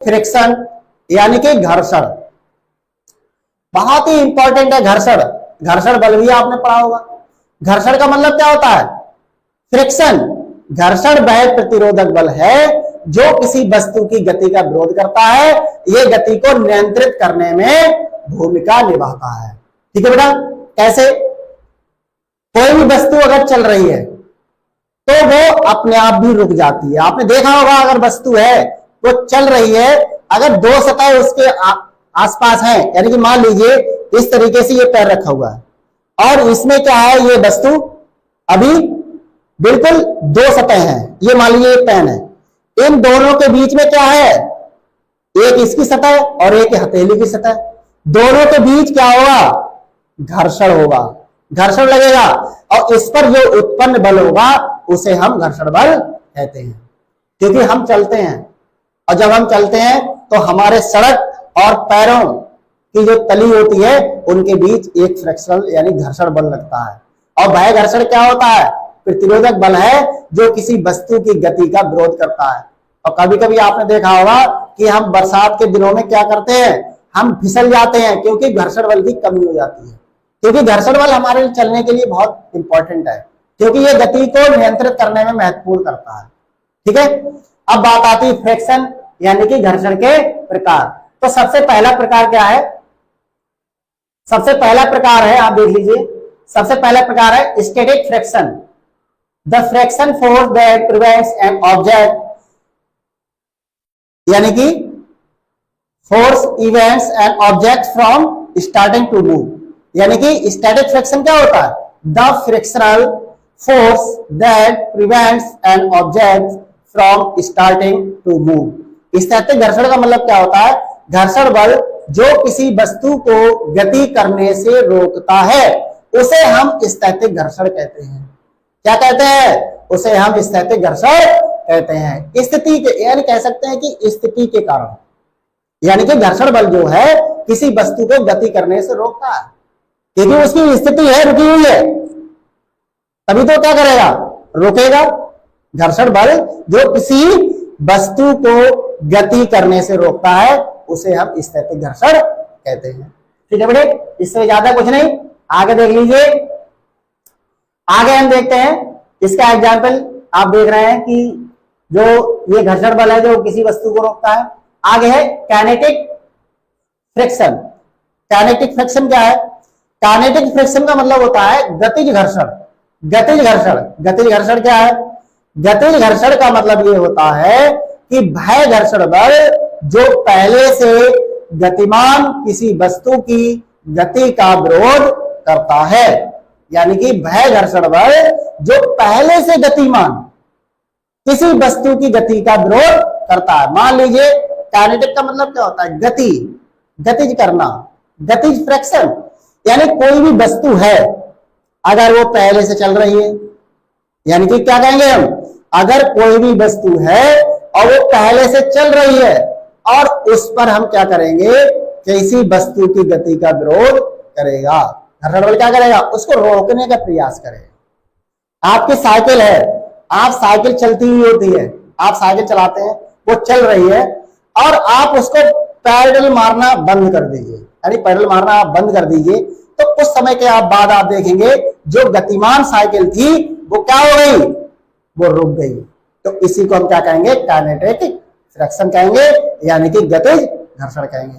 Friction यानी कि घर्षण, बहुत ही इंपॉर्टेंट है घर्षण। घर्षण बल भी आपने पढ़ा होगा। घर्षण का मतलब क्या होता है? फ्रिक्शन, घर्षण वह प्रतिरोधक बल है जो किसी वस्तु की गति का विरोध करता है, ये गति को नियंत्रित करने में भूमिका निभाता है। ठीक है बेटा, कैसे? कोई भी वस्तु अगर चल रही है तो वो अपने आप भी रुक जाती है। आपने देखा होगा, अगर वस्तु है वो चल रही है, अगर दो सतह उसके आसपास है, यानी कि मान लीजिए इस तरीके से ये पैर रखा हुआ है और इसमें क्या है, ये वस्तु अभी बिल्कुल दो सतह है, ये मान लीजिए एक पेन है, इन दोनों के बीच में क्या है, एक इसकी सतह और एक हथेली की सतह, दोनों के बीच क्या होगा? घर्षण होगा, घर्षण लगेगा और इस पर जो उत्पन्न बल होगा उसे हम घर्षण बल कहते हैं। क्योंकि हम चलते हैं और जब हम चलते हैं तो हमारे सड़क और पैरों की जो तली होती है उनके बीच एक फ्रिक्शनल यानी घर्षण बल लगता है। और वह घर्षण क्या होता है? प्रतिरोधक बल है जो किसी वस्तु की गति का विरोध करता है। और कभी कभी आपने देखा होगा कि हम बरसात के दिनों में क्या करते हैं, हम फिसल जाते हैं क्योंकि घर्षण बल की कमी हो जाती है। क्योंकि घर्षण बल हमारे चलने के लिए बहुत इंपॉर्टेंट है, क्योंकि ये गति को नियंत्रित करने में महत्वपूर्ण करता है। ठीक है, अब बात आती है फ्रिक्शन यानी कि घर्षण के प्रकार। तो सबसे पहला प्रकार क्या है? सबसे पहला प्रकार है, आप देख लीजिए, सबसे पहला प्रकार है static friction. The friction force that prevents an object, यानी कि force events an object from starting to move. यानी कि स्टैटिक फ्रिक्शन क्या होता है? The frictional force that prevents an object from starting to move. Static घर्षण का मतलब क्या होता है? घर्षण बल जो किसी वस्तु को गति करने से रोकता है उसे हम स्टैटिक घर्षण कहते हैं। क्या कहते हैं? उसे हम स्टैटिक घर्षण कहते हैं। स्थिति के, यानी कह सकते हैं कि स्थिति के कारण, यानी कि घर्षण बल जो है किसी वस्तु को गति करने से रोकता है, क्योंकि उसकी स्थिति है, रुकी हुई है, तभी तो क्या करेगा? रोकेगा। घर्षण बल जो किसी वस्तु को गति करने से रोकता है उसे हम स्टैटिक घर्षण कहते हैं। ठीक है बेटे, इससे ज्यादा कुछ नहीं। आगे देख लीजिए, आगे हम देखते हैं इसका एग्जाम्पल। आप देख रहे हैं कि जो ये घर्षण बल है जो किसी वस्तु को रोकता है। आगे है काइनेटिक फ्रिक्शन। काइनेटिक फ्रिक्शन क्या है? काइनेटिक फ्रिक्शन का मतलब होता है गतिज घर्षण। गतिज घर्षण, गतिज घर्षण क्या है? गतिज घर्षण का मतलब ये होता है कि वह घर्षण बल जो पहले से गतिमान किसी वस्तु की गति का विरोध करता है, यानी कि वह घर्षण बल जो पहले से गतिमान किसी वस्तु की गति का विरोध करता है। मान लीजिए काइनेटिक का मतलब क्या होता है? गति, गतिज करना, गतिज फ्रिक्शन। यानी कोई भी वस्तु है अगर वो पहले से चल रही है, यानी कि क्या कहेंगे हम? अगर कोई भी वस्तु है और वो पहले से चल रही है और उस पर हम क्या करेंगे? किसी वस्तु की गति का विरोध करेगा। घर्षण बल क्या करेगा? उसको रोकने का प्रयास करेगा। आपकी साइकिल है, आप साइकिल चलती हुई होती है, आप साइकिल चलाते हैं, वो चल रही है और आप उसको पैडल मारना बंद कर दीजिए, यानी पैडल मारना आप बंद कर दीजिए, तो कुछ समय के बाद आप देखेंगे जो गतिमान साइकिल थी वो क्या हो गई? वो रुक गई। तो इसी को हम क्या कहेंगे? काइनेटिक फ्रिक्शन कहेंगे, यानी कि गतिज घर्षण कहेंगे।